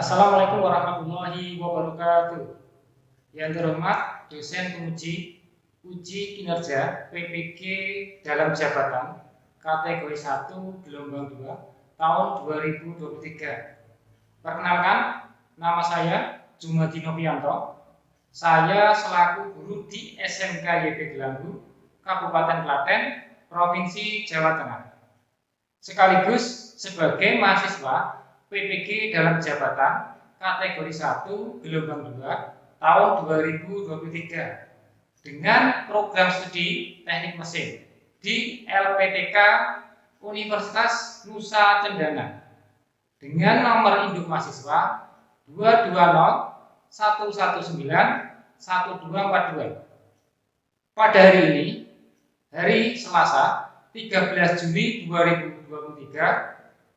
Assalamualaikum warahmatullahi wabarakatuh. Yang terhormat dosen penguji uji kinerja PPG dalam jabatan kategori 1 gelombang 2 tahun 2023. Perkenalkan, nama saya Jumadi Novianto. Saya selaku guru di SMK YB Gelanggu, Kabupaten Klaten, Provinsi Jawa Tengah. Sekaligus sebagai mahasiswa PPG dalam jabatan kategori 1 gelombang 2 tahun 2023 dengan program studi teknik mesin di LPTK Universitas Nusa Cendana dengan nomor induk mahasiswa 220-119-1242. Pada hari ini, hari Selasa 13 Juni 2023,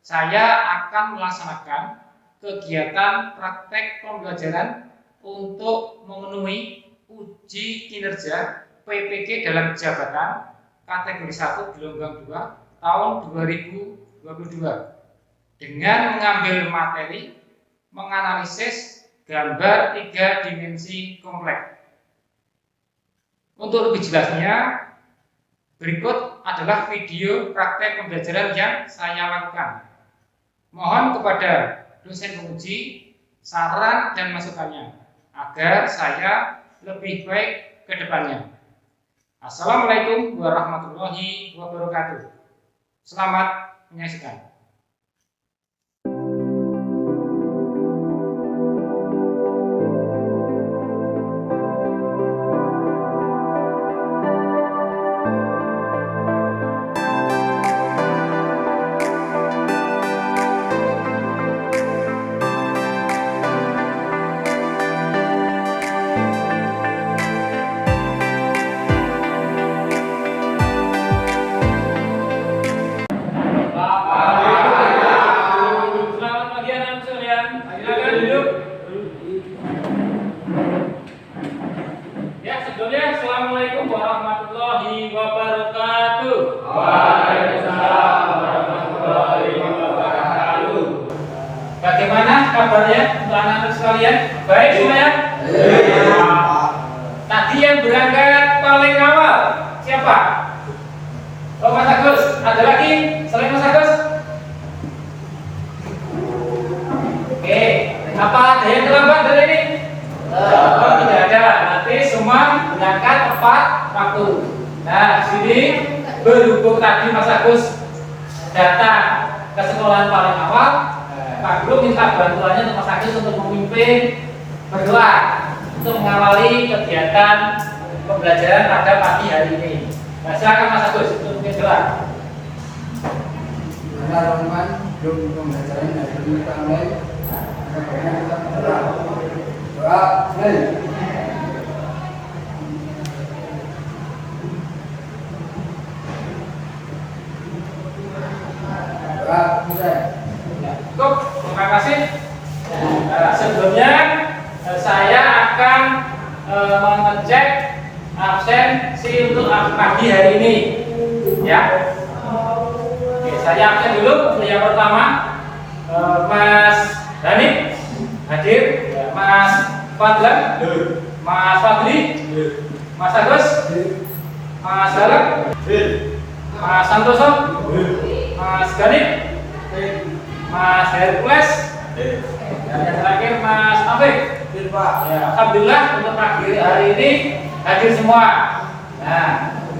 saya akan melaksanakan kegiatan praktek pembelajaran untuk memenuhi uji kinerja PPG dalam jabatan kategori 1 gelombang 2 tahun 2022 dengan mengambil materi menganalisis gambar 3 dimensi kompleks. Untuk lebih jelasnya, berikut adalah video praktek pembelajaran yang saya lakukan. Mohon kepada dosen penguji saran dan masukannya agar saya lebih baik ke depannya. Assalamualaikum warahmatullahi wabarakatuh. Selamat menyaksikan. Assalamualaikum warahmatullahi wabarakatuh. Waalaikumsalam warahmatullahi wabarakatuh. Bagaimana kabarnya untuk anak-anak sekalian? Baik semuanya? Tadi yang berangkat paling awal siapa? Oh, Mas Agus. Ada lagi selain Mas Agus? Oke. Apa ada yang terlambat dari ini? Oh, tidak ada. Nanti semua berangkat tepat waktu. Nah, sini berhubung tadi Mas Agus datang ke sekolahan paling awal, Pak Guru minta bantuannya untuk Mas Agus untuk memimpin berdoa untuk mengawali kegiatan pembelajaran pada pagi hari ini. Nah, silakan Mas Agus untuk memimpin doa. Bismillahirrahmanirrahim. Sebelum pembelajaran hari ini kita mulai, kita berdoa. Doa, Cukup, terima kasih. Sebelumnya saya akan mengecek absensi untuk pagi hari ini, ya. Oke, saya absen dulu. Yang pertama, Mas Dani hadir, Mas Fadlan, Mas Fadli, Mas Agus, Mas Halak, Mas Santoso, Mas Ganip, Mas Hercules, dan yang terakhir Mas Taufik. Ya, alhamdulillah untuk pagi hari ini hadir semua. Nah,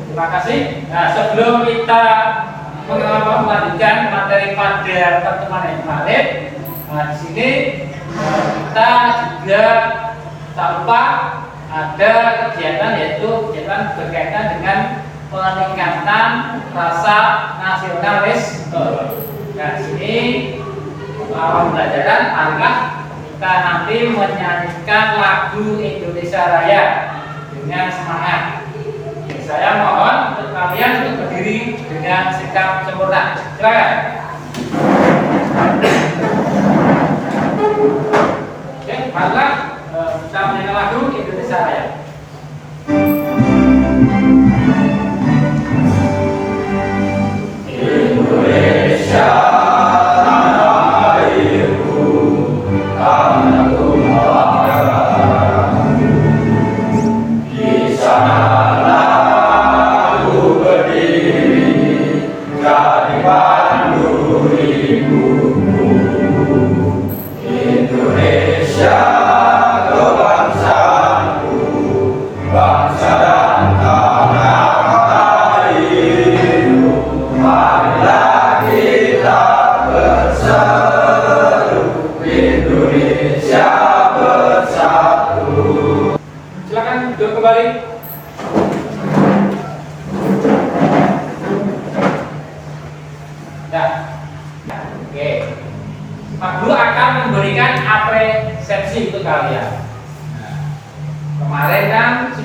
terima kasih. Nah, sebelum kita melanjutkan materi pada pertemuan yang kemarin, nah di sini kita juga tak lupa ada kegiatan, yaitu kegiatan berkaitan dengan peningkatan rasa nasionalisme. Nah, di sini awal pembelajaran adalah kita nanti menyanyikan lagu Indonesia Raya dengan semangat. Saya mohon untuk kalian untuk berdiri dengan sikap sempurna. Silakan. Oke, marilah kita menyanyikan lagu Indonesia Raya. Indonesia, airku,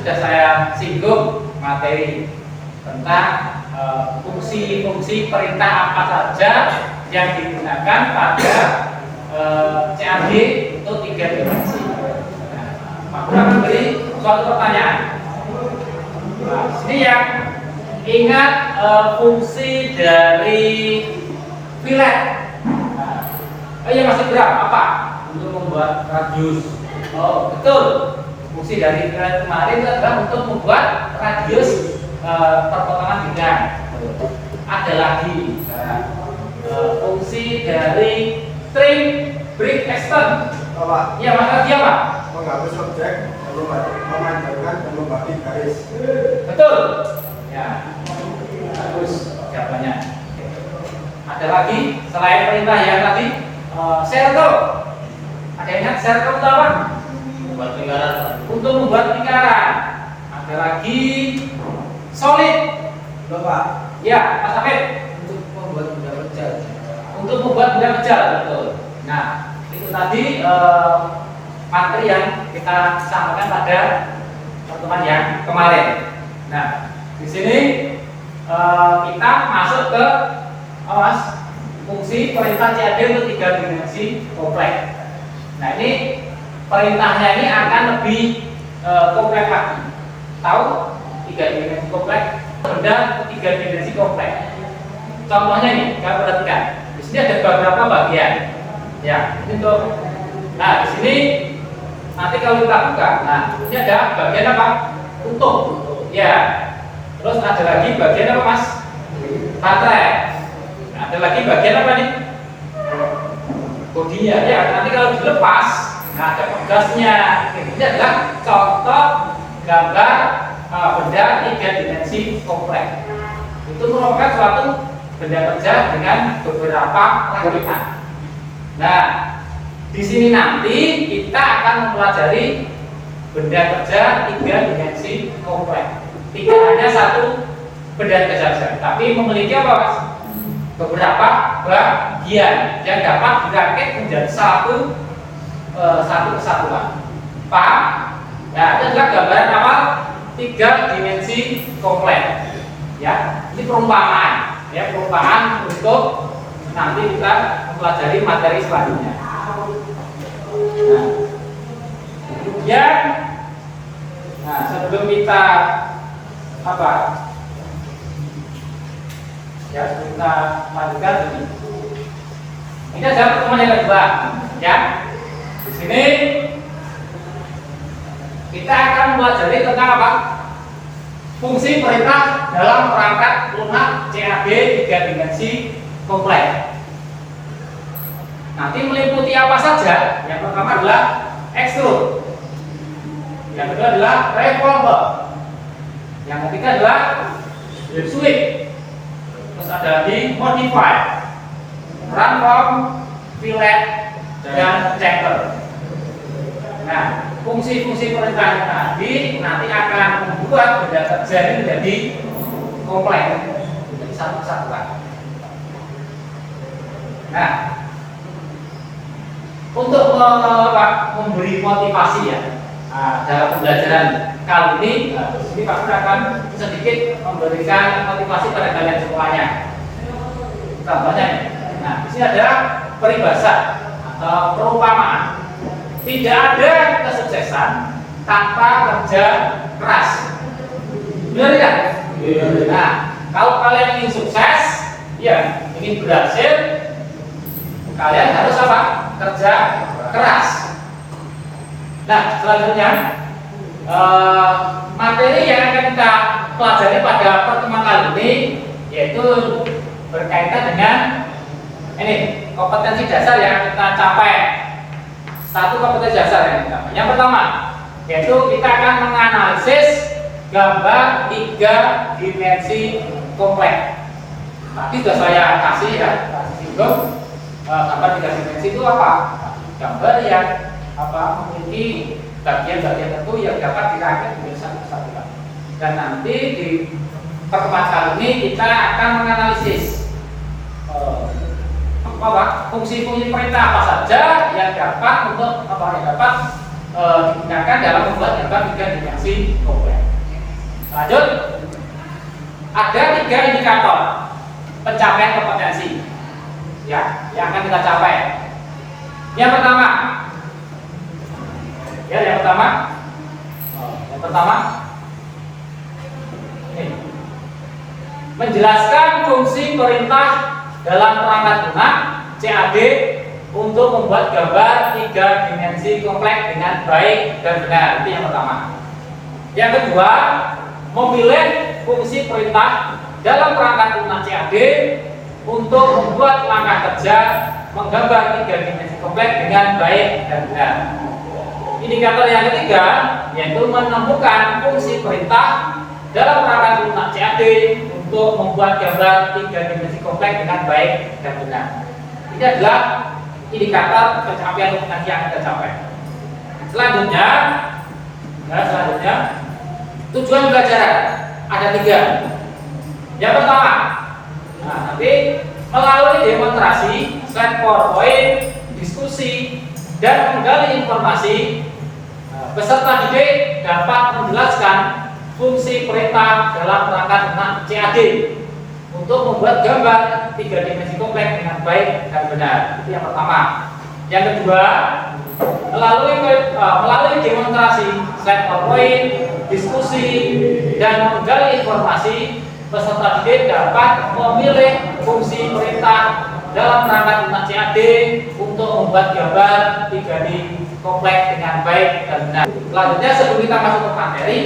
sudah saya singgung materi tentang fungsi-fungsi perintah apa saja yang digunakan pada CAD untuk 3 dimensi. Nah, aku akan beri suatu pertanyaan. Nah, sini yang ingat fungsi dari fillet. Nah, yang masih berat apa? Untuk membuat radius. Oh, betul. Fungsi dari fillet kemarin adalah untuk membuat radius perpotongan bidang. Ada lagi fungsi dari trim break extend. Bapak, Ya, maka dia apa? menghapus objek, memanjangkan dan membagi garis. Betul. Ya, bagus jawabannya. Ada lagi selain perintah yang tadi circle. Ada yang ingat circle itu apa? Membuat lingkaran. Untuk membuat lingkaran. Ada lagi solid. Bapak, Ya, Mas Afid. untuk membuat benda pecah. Untuk membuat benda pecah, betul. Nah, itu tadi materi yang kita sampaikan pada pertemuan yang kemarin. Nah, di sini kita masuk ke Mas, fungsi perintah CAD untuk 3 dimensi kompleks. Nah, ini perintahnya ini akan lebih kompleks lagi. Tahu 3 dimensi kompleks, benda 3 dimensi kompleks. Contohnya nih, kita perhatikan. Di sini ada beberapa bagian. Ya, ini untuk. Nah, di sini nanti kalau kita buka, nah ini ada bagian apa? Tutup. Ya. Terus ada lagi bagian apa, Mas? Baterai. Nah, ada lagi bagian apa nih? Bodinya. Ya, nanti kalau dilepas, nah ada pegasnya. Ini adalah contoh gambar benda 3 dimensi kompleks. Itu merupakan suatu benda kerja dengan beberapa rakitan. Nah, di sini nanti kita akan mempelajari benda kerja 3 dimensi kompleks. Tidak hanya satu benda kerja saja, tapi memiliki apa, Mas? Beberapa bagian yang dapat dirakit menjadi satu kesatuan. Paham? Nah, itu adalah gambaran awal 3 dimensi kompleks. Ya, ini perumpamaan. Ya, perumpamaan untuk nanti kita mempelajari materi selanjutnya. Nah, kemudian, nah sebelum kita apa? Ya, sebelum kita lanjutkan ini. Ini adalah pertemuan yang kedua. Ya, di sini kita akan mempelajari tentang apa? Fungsi perintah dalam perangkat lunak CAD 3 dimensi kompleks. Nanti meliputi apa saja? Yang pertama adalah extrude. Yang kedua adalah revolver. Yang ketiga adalah sweep. Terus ada lagi modify, transform, fillet, dan checker. Nah, fungsi-fungsi perintah tadi nanti akan membuat benda kerja ini menjadi kompleks, menjadi satu kesatuan. Nah, untuk memberi motivasi ya dalam pembelajaran kali ini, ini Pak Guru akan sedikit memberikan motivasi pada kalian semuanya. Contohnya, nah di sini ada peribahasa atau perumpamaan. Tidak ada kesuksesan tanpa kerja keras. Benar ya? Nah, kalau kalian ingin sukses, ya ingin berhasil, kalian harus apa? Kerja keras. Nah, selanjutnya materi yang akan kita pelajari pada pertemuan kali ini yaitu berkaitan dengan ini kompetensi dasar yang kita capai. Satu kompetensi dasar yang kita capai. Yang pertama yaitu kita akan menganalisis gambar 3 dimensi kompleks. Tadi sudah saya kasih ya, kasih singgung. Gambar 3 dimensi itu apa? Gambar yang memiliki bagian-bagian tertentu yang dapat dirakit menjadi satu kesatuan. Dan nanti di pertemuan kali ini kita akan menganalisis fungsi-fungsi perintah apa saja yang dapat untuk yang dapat digunakan dalam membuat gambar 3 dimensi kompleks. Lanjut, ada 3 indikator pencapaian kompetensi ya yang akan kita capai. Yang pertama, ini menjelaskan fungsi perintah dalam perangkat lunak CAD untuk membuat gambar 3 dimensi kompleks dengan baik dan benar. Itu yang pertama. Yang kedua, memilih fungsi perintah dalam perangkat lunak CAD untuk membuat langkah kerja menggambar 3 dimensi kompleks dengan baik dan benar. Indikator yang ketiga yaitu menemukan fungsi perintah dalam perangkat lunak CAD untuk membuat gambar 3 dimensi kompleks dengan baik dan benar. Ini adalah indikator pencapaian kompetensi yang kita capai. Selanjutnya, tujuan pembelajaran ada 3. Yang pertama, nanti melalui demonstrasi, slide PowerPoint, diskusi, dan menggali informasi, peserta didik dapat menjelaskan fungsi perintah dalam perangkat lunak CAD untuk membuat gambar 3 dimensi kompleks dengan baik dan benar. Itu yang pertama. Yang kedua, melalui demonstrasi, slide PowerPoint, diskusi, dan menggali informasi, peserta didik dapat memilih fungsi perintah dalam perangkat lunak CAD untuk membuat gambar 3D kompleks dengan baik dan benar. Selanjutnya, sebelum kita masuk ke materi,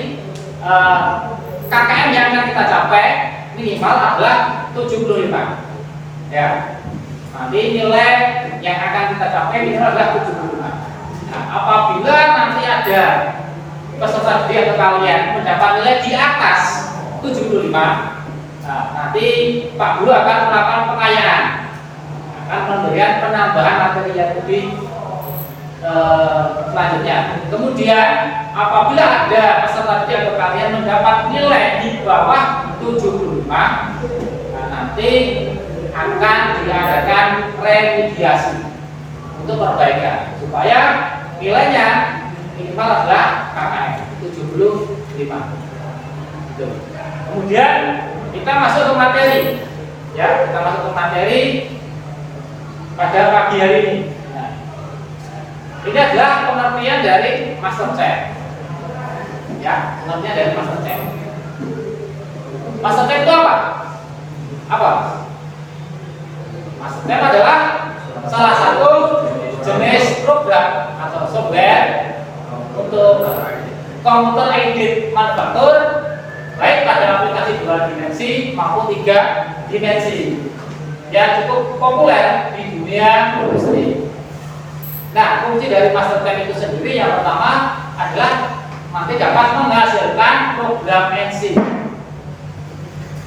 KKM yang akan kita capai minimal adalah 75. Ya. Nanti nilai yang akan kita capai minimal adalah 75. Nah, apabila nanti ada peserta didik atau kalian mendapat nilai di atas 75, nanti Pak Guru akan melakukan pengayaan, akan memberikan penambahan materi yang lebih selanjutnya. Kemudian apabila ada peserta didik atau kalian mendapat nilai di bawah 75, nanti akan diadakan remediasi untuk perbaikan supaya nilainya minimal adalah KKM 75. Kemudian kita masuk ke materi, ya, kita masuk ke materi pada pagi hari ini. Nah, ini adalah pengertian dari master chef, ya, pengertian dari master chef. Master chef itu apa? Apa? Master chef adalah salah satu jenis program atau software untuk computer aided manufaktur, baik pada aplikasi 2 dimensi maupun 3 dimensi yang cukup populer di dunia industri. Nah, fungsi dari master chef itu sendiri yang pertama adalah nanti dapat menghasilkan program NC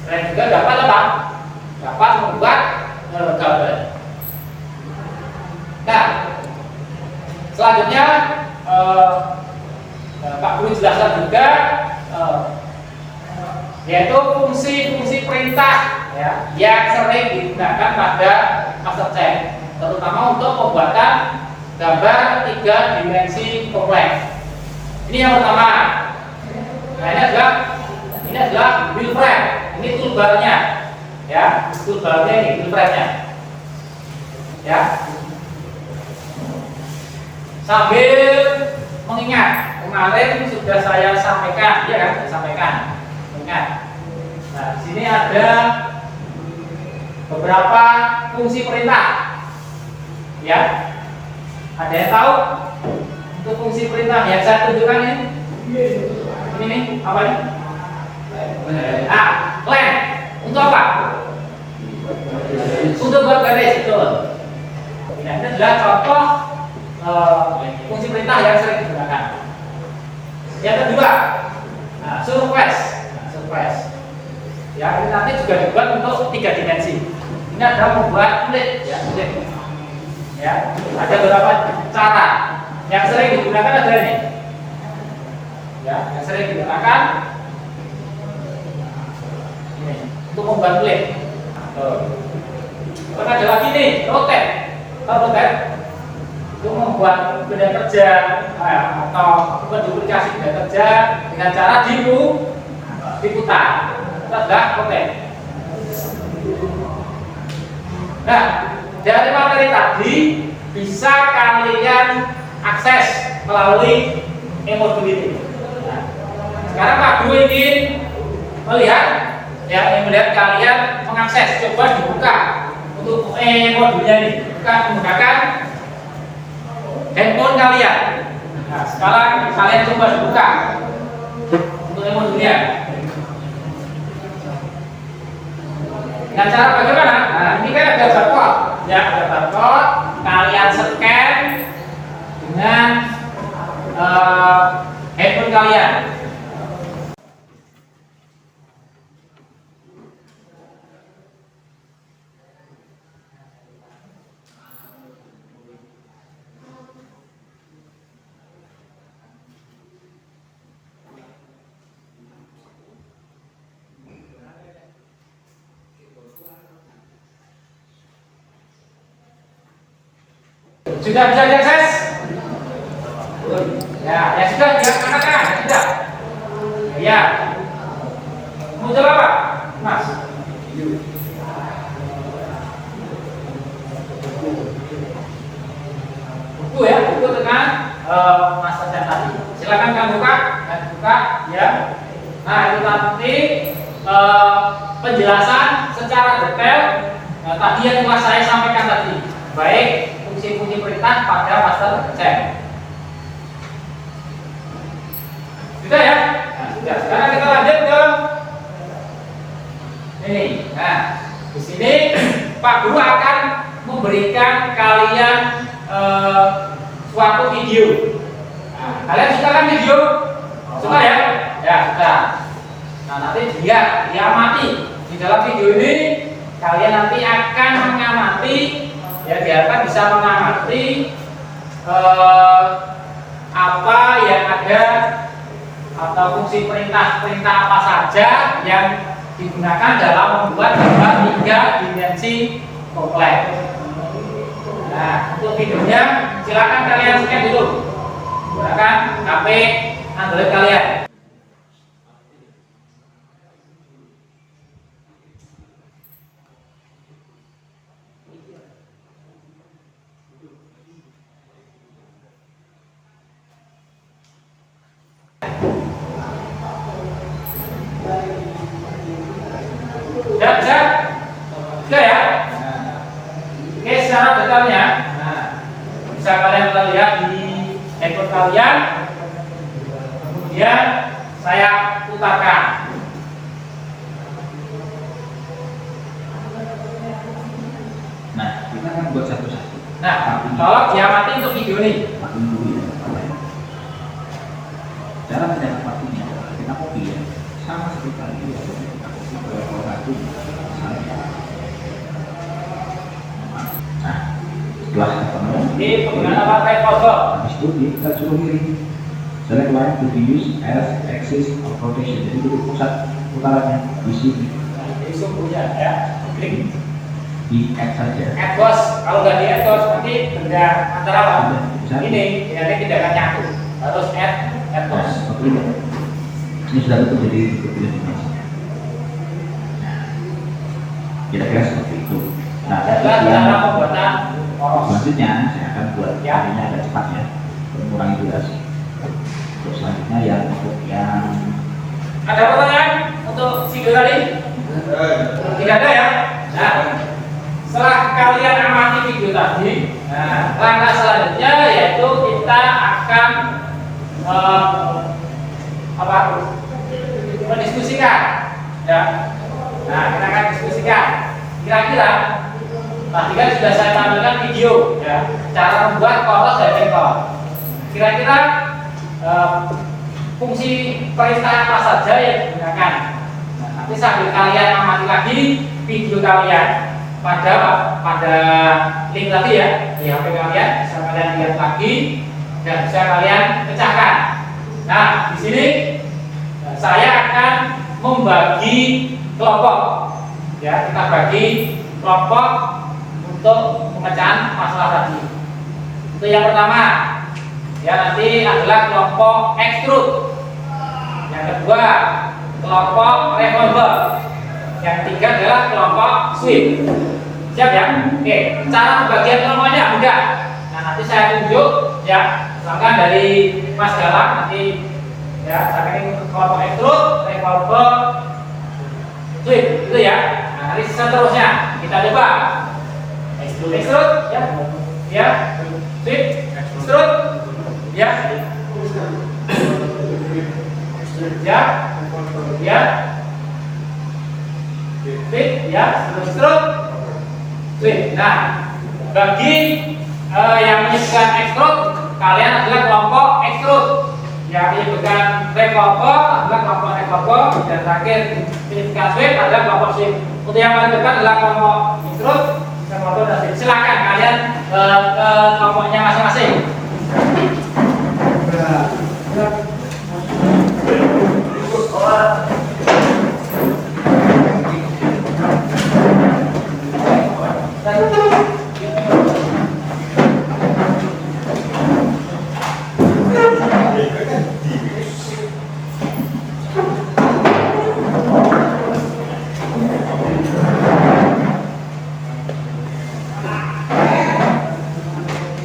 dan juga dapat membuat gambar. Nah, selanjutnya Pak Guru jelaskan juga yaitu fungsi-fungsi perintah, ya, yang sering digunakan pada master chef, terutama untuk pembuatan gambar 3 dimensi kompleks. Ini yang pertama. Nah, ini adalah wheel frame. Ini toolbarnya, ya, toolbarnya ini wheel frame-nya, ya. Sambil mengingat kemarin sudah saya sampaikan, ya kan, ingat. Nah, di sini ada beberapa fungsi perintah, ya. Ada yang tahu untuk fungsi perintah yang saya tunjukkan ini? Ini nih, apa ini? Plan. Untuk apa? Untuk buat garis, betul. Nah, ini adalah contoh fungsi perintah yang sering digunakan. Yang kedua, surface. Ya, ini nanti juga dibuat untuk 3 dimensi. Ini adalah membuat kulit, ya, kulit. Ya, ada beberapa cara yang sering digunakan ada ini. Ya, yang sering digunakan ini untuk membuat kulit. Ada lagi nih, rotate. Tahu rotate? itu membuat benda kerja atau menduplikasi benda kerja dengan cara diputar. Sudah, oke. Nah, dari materi tadi bisa kalian akses melalui e-modul ini. Nah, sekarang Pak Guru ingin melihat kalian mengakses. Coba dibuka untuk e-modulnya ini. Buka menggunakan handphone kalian. Nah, sekarang kalian coba dibuka untuk e-modulnya. Dengan cara bagaimana? Nah, ini kan ada barcode. Ya, ada barcode. Kalian scan dengan handphone kalian. Sudah bisa diakses? Ya, ya sudah, dilaksanakan, ya sudah. Ya. Mau jawab apa, Mas? Buku ya, buku dengan Mas Sajan tadi. Silakan kamu buka, ya. Nah, itu nanti penjelasan secara detail tadi yang telah saya sampaikan tadi, baik fungsi-fungsi perintah pada master check. Sudah ya? Nah, sudah. Sekarang kita lanjut ke ini. Nah, di sini Pak Guru akan memberikan kalian suatu video. Nah, kalian suka kan video? Suka ya? Ya, suka. Nah, nanti dia amati di dalam video ini. Kalian nanti akan mengamati, ya, diharapkan bisa mengamati apa yang ada atau fungsi perintah apa saja yang digunakan dalam membuat gambar 3 dimensi kompleks. Nah, untuk videonya silakan kalian scan dulu. Gunakan HP Android kalian. Sudah ya? Oke, secara detailnya, nah, bisa kalian lihat di handphone kalian. Kemudian saya putarkan. Nah, kita akan buat satu-satu. Nah, tolong diamati untuk video ini. Cara mencetak partinya, kita copy ya, sama seperti tadi ya, kita copy ke satu. Nah, setelah ketemu, Ini penggunaan apa? Type photo. habis itu kita suruh miring. Select line to be used as axis of rotation. Jadi itu pusat putarannya di sini. Nah, jadi sumbernya ya, klik Di add saja. add boss. Kalau nggak di add boss nanti benda antara apa? Bisa. Ini nanti tidak akan nyatu. Harus add Nah, boss. seperti ini. Ini sudah betul jadi kepilih dimensinya. Nah, kira-kira seperti itu. Nah, Adalah cara pembuatan poros. selanjutnya saya akan buat Ya. ini agak cepat ya, mengurangi durasi. Terus selanjutnya yang untuk yang Ada pertanyaan untuk video tadi? Tidak ada ya? Nah, setelah kalian amati video tadi, nah, langkah selanjutnya yaitu kita akan mendiskusikan, ya. Nah, kita akan diskusikan. Kira-kira tadi kan sudah saya tampilkan video, ya, cara membuat poros dan vektor. Kira-kira fungsi perintah apa saja yang digunakan. Nah, nanti sambil kalian amati lagi video kalian pada link tadi ya di HP kalian, bisa kalian lihat lagi dan bisa kalian pecahkan. Nah, di sini saya akan membagi kelompok. Ya, kita bagi kelompok untuk pemecahan masalah tadi. Itu yang pertama. Ya, nanti adalah kelompok extrude. Yang kedua, kelompok revolver. Yang ketiga adalah kelompok sweep. Siap ya? Oke, cara pembagian kelompoknya mudah. Nah, nanti saya tunjuk ya, misalkan dari Mas Galang nanti ya, ini kelompok extrude, revolver, sweep, itu ya. Nah, nanti seterusnya kita coba. Extrude, ya, ya, sweep, extrude, ya, ya, ya, sweep, ya, extrude, sweep. Nah, bagi yang menyebutkan extrude, kalian adalah kelompok extrude. Yang menyebutkan revolver adalah kelompok revolver, dan terakhir menyebutkan sweep adalah kelompok sweep. Untuk yang paling depan adalah kelompok extrude, revolver dan sweep. Silakan kalian ke kelompoknya masing-masing.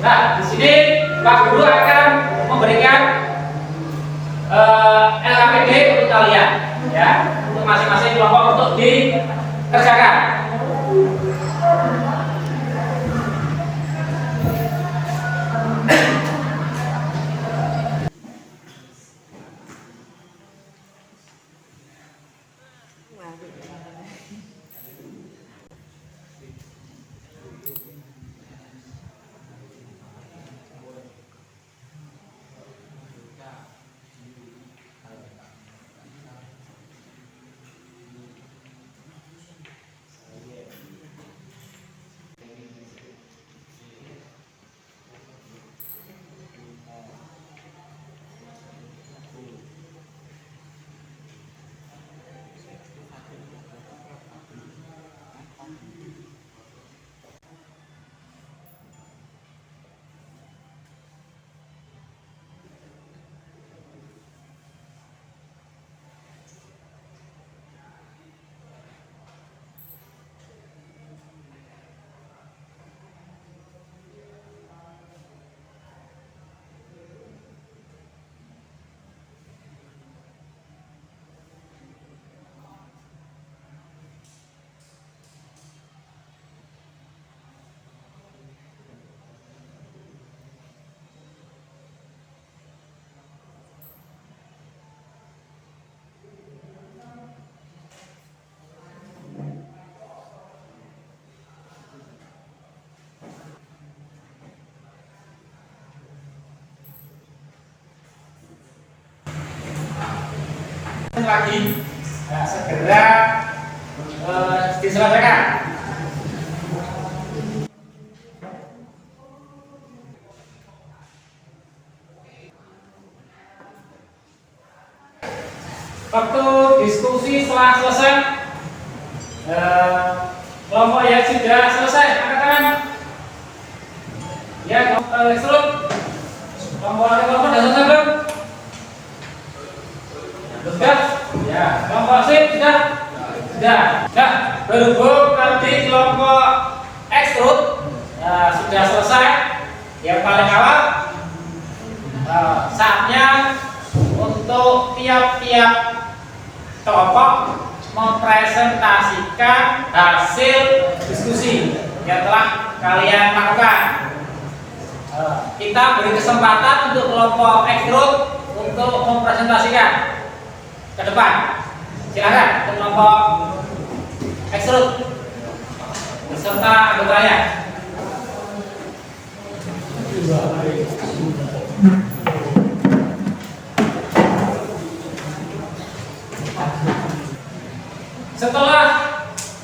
Nah, di sini Pak Guru akan memberikan LKPD untuk kalian, ya, untuk masing-masing kelompok untuk dikerjakan. Lagi segera diselesaikan. Waktu diskusi setelah selesai, kelompok yang sudah selesai angkat tangan. Ya, kelompok extrude, kelompok revolver sudah selesai belum? Sudah? Ya, kelompok sweep sudah? Sudah. Nah, berhubung tadi kelompok extrude sudah selesai, yang paling awal saatnya untuk tiap-tiap kelompok mempresentasikan hasil diskusi yang telah kalian lakukan. Kita beri kesempatan untuk kelompok extrude untuk mempresentasikan ke depan. Silakan untuk kelompok extrude beserta anggotanya. Setelah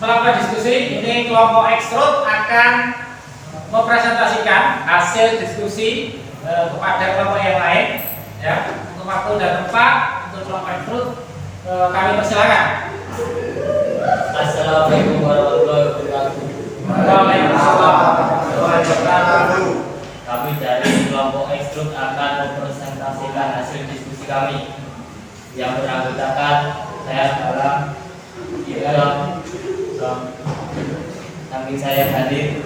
melakukan diskusi, ini kelompok extrude akan mempresentasikan hasil diskusi kepada kelompok yang lain. Ya, untuk waktu dan tempat untuk kelompok extrude kami persilakan. Assalamualaikum warahmatullahi wabarakatuh. Waalaikumsalam warahmatullahi wabarakatuh. Kami dari kami yang beranggotakan saya adalah Ilham, samping saya hadir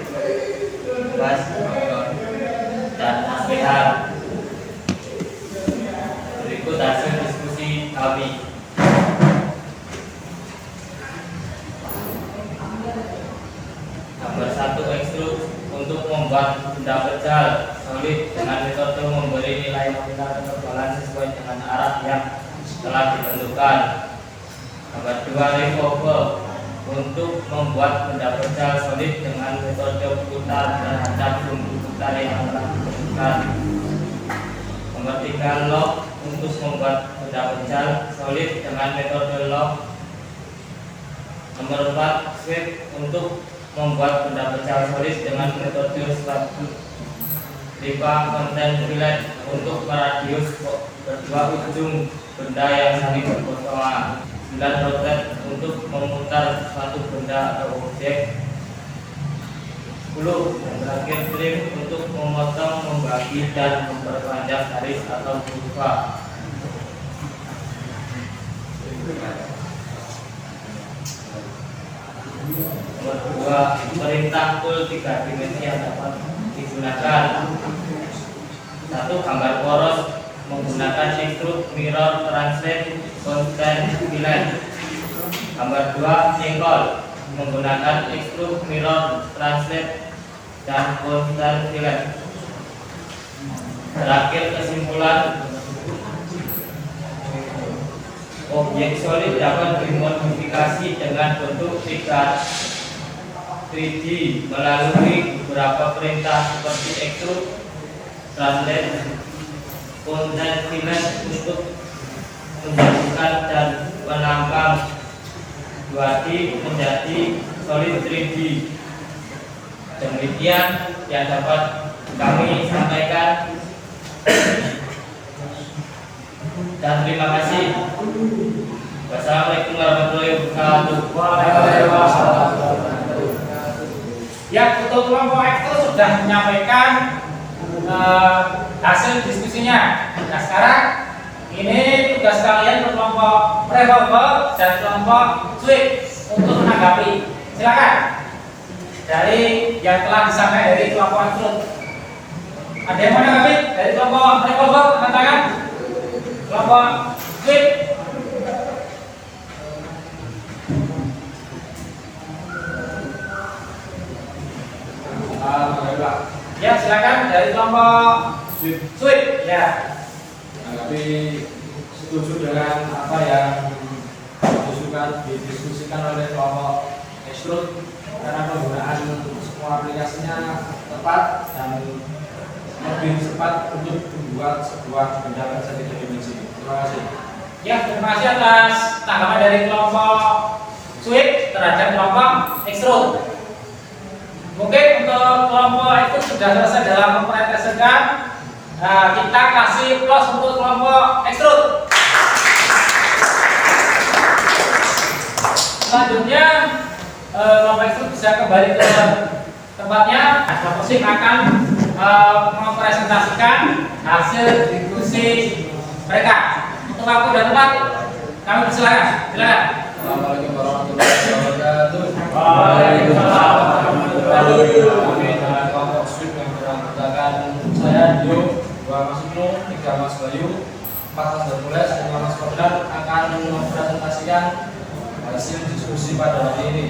Mas dan Aslihan. Berikut hasil diskusi kami. Nomor 1, ekstrud untuk membuat benda pecel solid dengan metode memberi nilai nominal ketebalan sesuai dengan arah yang telah ditentukan. Nomor 2, revolver untuk membuat benda pecel solid dengan metode putar terhadap sumbu putar yang telah ditentukan. Nomor 3, lock untuk membuat benda pecel solid dengan metode lock. Nomor 4, sweep untuk membuat benda pecel solid dengan metode swap. 5, konten fillet untuk meradius kedua ujung benda yang saling berpotongan. 9, rotate untuk memutar suatu benda atau objek. 10, yang terakhir, trim untuk memotong, membagi, dan memperpanjang garis atau kurva. Nomor 2, perintah full 3 dimensi yang dapat digunakan. 1, gambar poros menggunakan extrude, mirror, translate, constant fillet. Gambar 2, jengkol menggunakan extrude, mirror, translate, dan constant fillet. Terakhir, kesimpulan, objek solid dapat dimodifikasi dengan bentuk 3D melalui beberapa perintah seperti extrude, translate, constant fillet untuk menjadikan dan menampang 2D menjadi solid 3D. Demikian yang dapat kami sampaikan, dan terima kasih. Wassalamualaikum warahmatullahi wabarakatuh. Ya, untuk kelompok itu sudah menyampaikan hasil diskusinya. Nah, sekarang ini tugas kalian untuk kelompok revolver dan kelompok switch untuk menanggapi. Silakan dari yang telah disampaikan dari kelompok extrude. Ada yang mau menanggapi dari kelompok revolver? Katakan. Kelompok switch. Ya, silakan dari kelompok switch. Ya. Tapi setuju dengan apa yang didiskusikan oleh kelompok extrude karena penggunaan semua aplikasinya tepat dan lebih cepat untuk membuat sebuah benda pecel 3 dimensi. Terima kasih. Ya, terima kasih atas tanggapan dari kelompok switch terhadap kelompok extrude. Mungkin untuk kelompok itu sudah selesai dalam mempresentasikan. Nah, kita kasih plus untuk kelompok extrude. Selanjutnya kelompok extrude bisa kembali ke tempatnya. Kelompok switch akan mempresentasikan hasil diskusi mereka. Untuk waktu dan tempat kami persilakan. Silakan. Assalamualaikum warahmatullahi wabarakatuh. Waalaikumsalam warahmatullahi wabarakatuh. Kami dengan kelompok switch yang beranggotakan saya Dio, 2 Mas Ibnu, 3 Mas Bayu, 4 Mas Hercules, 5 Mas Fadlan akan mempresentasikan hasil diskusi pada hari ini.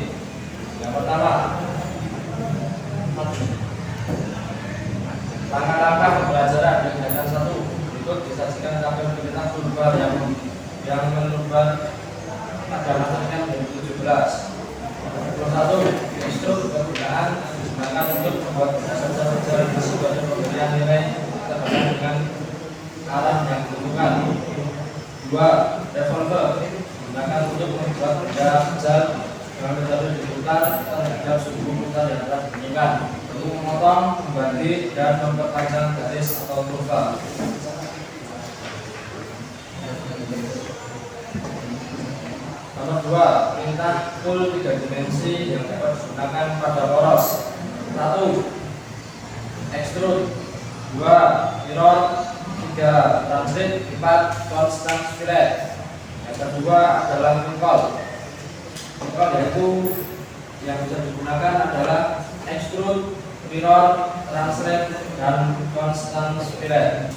Yang pertama, langkah-langkah pembelajaran kegiatan 1 berikut disajikan tabel pencetak global yang menurut pada materi 2017. Nomor 1, extrude penggunaan digunakan untuk membuat pecel-pecel besi pada pemberian nilai ketebalan dengan arah yang ditentukan. 2, revolver digunakan untuk membuat benda pecel dengan metode diputar terhadap sumbu putar yang telah ditentukan untuk memotong, membagi, dan memperpanjang garis atau kurva. Nomor 2, perintah full 3 dimensi yang dapat digunakan pada poros. 1, extrude. 2, mirror. 3 transit, 4 constant fillet. Yang kedua adalah wrinkle. Wrinkle yaitu yang bisa digunakan adalah extrude, mirror, translate, dan constant fillet.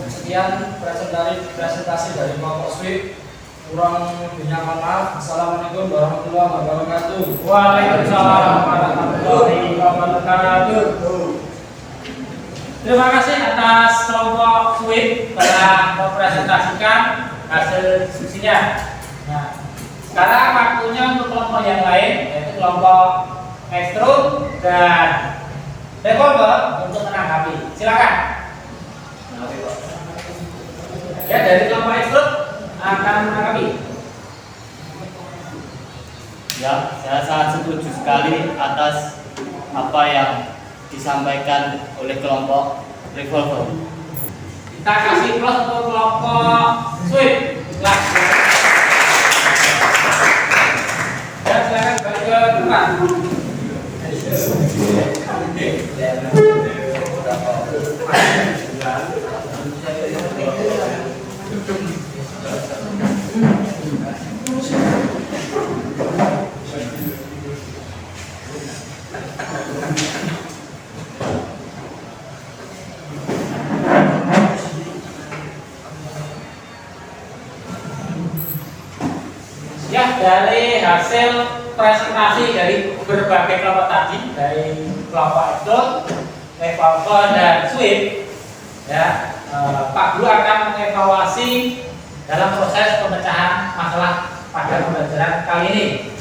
Sekian presentasi dari kelompok sweep. Kurang lebihnya mohon maaf. Assalamualaikum warahmatullahi wabarakatuh. Waalaikumsalam warahmatullahi wabarakatuh. Terima kasih atas kelompok sweep telah mempresentasikan hasil diskusinya. Nah, sekarang waktunya untuk kelompok yang lain, yaitu kelompok extrude dan revolver untuk menanggapi. Silakan. Ya, dari kelompok extrude akan menanggapi. Ya, saya sangat setuju sekali atas apa yang disampaikan oleh kelompok revolver. Kita kasih plus untuk kelompok sweep. Dan silakan balik ke depan. Ya, dari hasil presentasi dari berbagai kelompok tadi, dari kelompok extrude, revolver dan sweep, ya, Pak Guru akan mengevaluasi dalam proses pemecahan masalah pada pembelajaran kali ini.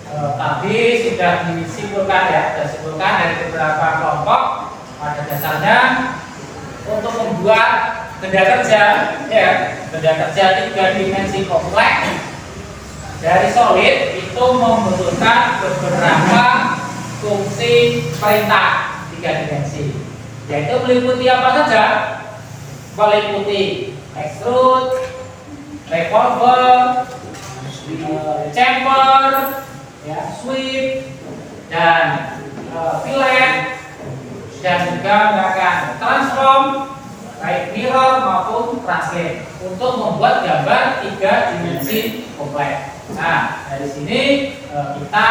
Tadi sudah disimpulkan dari beberapa kelompok. Pada dasarnya untuk membuat benda kerja, benda kerja 3 dimensi kompleks dari solid itu membutuhkan beberapa fungsi perintah 3 dimensi, yaitu meliputi apa saja? Meliputi extrude, revolver, chamber, sweep, dan fillet, dan juga menggunakan transform, baik mirror maupun translate untuk membuat gambar 3 dimensi kompleks. Nah, dari sini kita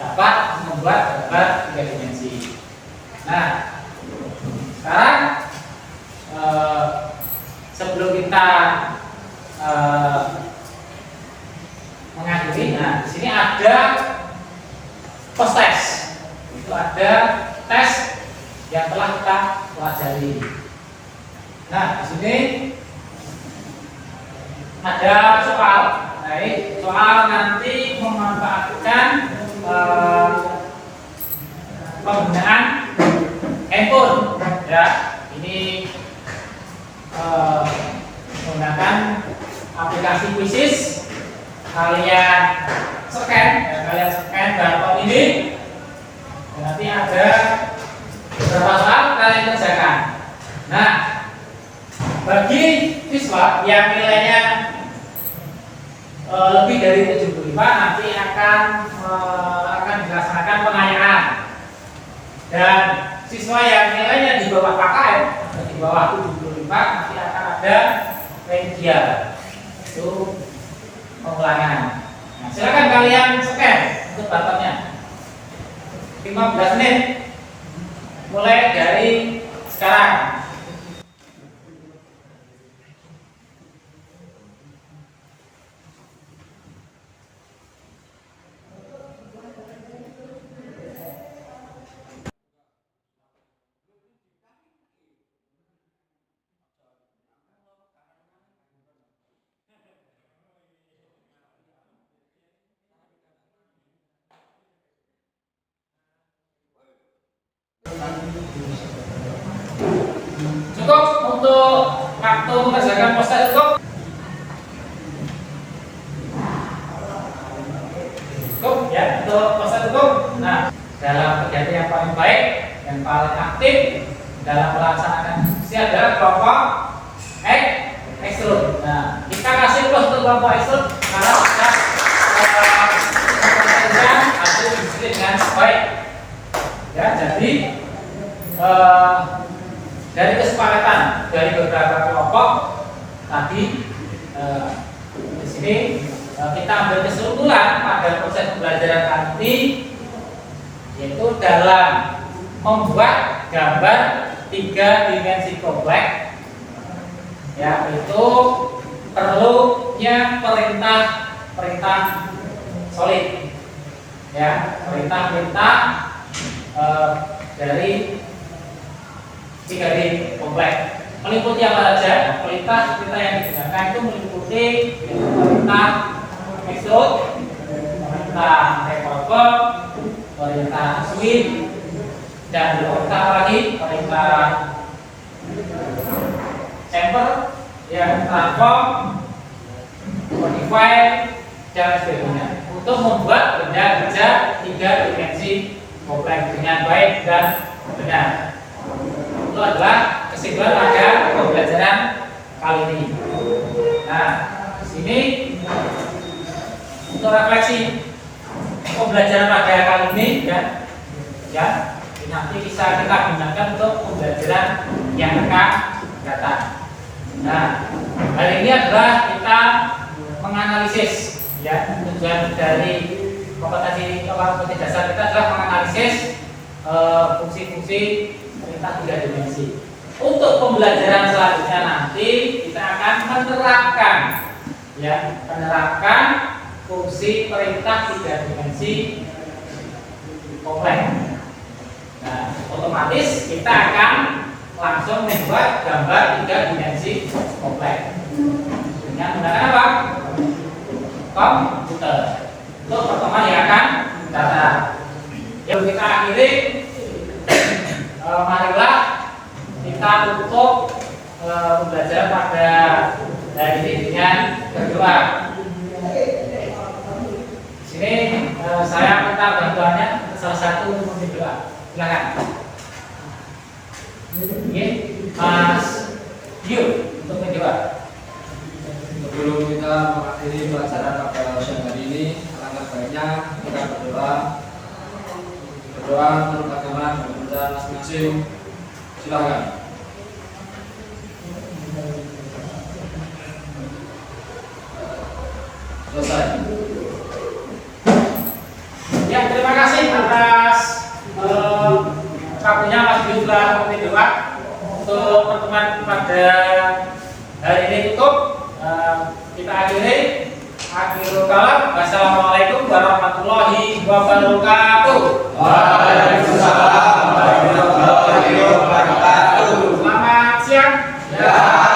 dapat membuat gambar 3 dimensi. Nah, sekarang sebelum kita mengakhiri, nah di sini ada post test. Itu ada tes yang telah kita pelajari. Nah, di sini ada soal. Baik, soal nanti memanfaatkan penggunaan handphone. Ya, ini menggunakan aplikasi Quizzes. Kalian scan barcode ini. Dan nanti ada beberapa soal kalian kerjakan. Nah, bagi siswa yang nilainya lebih dari 75 nanti akan dilaksanakan pengayaan. Dan siswa yang nilainya di bawah KKM atau di bawah 75 nanti akan ada remedial, itu pengulangan. Nah, silakan kalian scan untuk barcode-nya. 15 menit mulai dari sekarang. Cukup untuk waktu mengerjakan poster cukup? Cukup ya, untuk poster cukup. Nah, dalam kegiatan yang paling baik dan paling aktif dalam melaksanakan diskusi adalah kelompok extrude. Nah, kita kasih plus untuk kelompok extrude karena sudah mengerjakan hasil diskusi dengan baik. Ya, jadi dari kesepakatan dari beberapa sini kita ambil kesimpulan pada proses pembelajaran kali ini, yaitu dalam membuat gambar 3 dimensi kompleks, ya, itu perlunya perintah solid, ya, perintah dari 3D kompleks. Meliputi apa saja? Perintah yang digunakan itu meliputi perintah extrude, perintah revolver, perintah sweep, dan perintah lagi perintah chamfer, yang transform, modify, dan sebagainya untuk membuat benda-benda 3 dimensi kompleks dengan baik dan benar. Itu adalah kesimpulan pada pembelajaran kali ini. Nah, di sini untuk refleksi pembelajaran pada kali ini, ya, nanti bisa kita gunakan untuk pembelajaran yang akan datang. Nah, hari ini adalah kita menganalisis, ya, tujuan dari kompetensi dasar kita adalah menganalisis fungsi-fungsi perintah 3 dimensi. Untuk pembelajaran selanjutnya nanti kita akan menerapkan fungsi perintah 3 dimensi kompleks. Nah, otomatis kita akan langsung membuat gambar 3 dimensi kompleks dengan menggunakan apa? Komputer. Untuk pertemuan yang akan datang. Yang kita akhiri, marilah kita tutup pembelajaran pada hari ini dengan berdoa. Sini saya minta bantuannya salah satu memimpin doa. Silakan. Oke, Mas Yu untuk berdoa. Sebelum kita mengakhiri pelajaran pada siang hari ini, alangkah baiknya kita berdoa menurut agama dan kepercayaan masing-masing. Silakan. Selesai. Ya, terima kasih atas waktunya Mas Yu telah memberi doa untuk pertemuan pada hari ini tutup. Kita akhiri. Akhirul kalam. Wassalamualaikum warahmatullahi wabarakatuh. Waalaikumsalam warahmatullahi wabarakatuh. Selamat siang. Ya.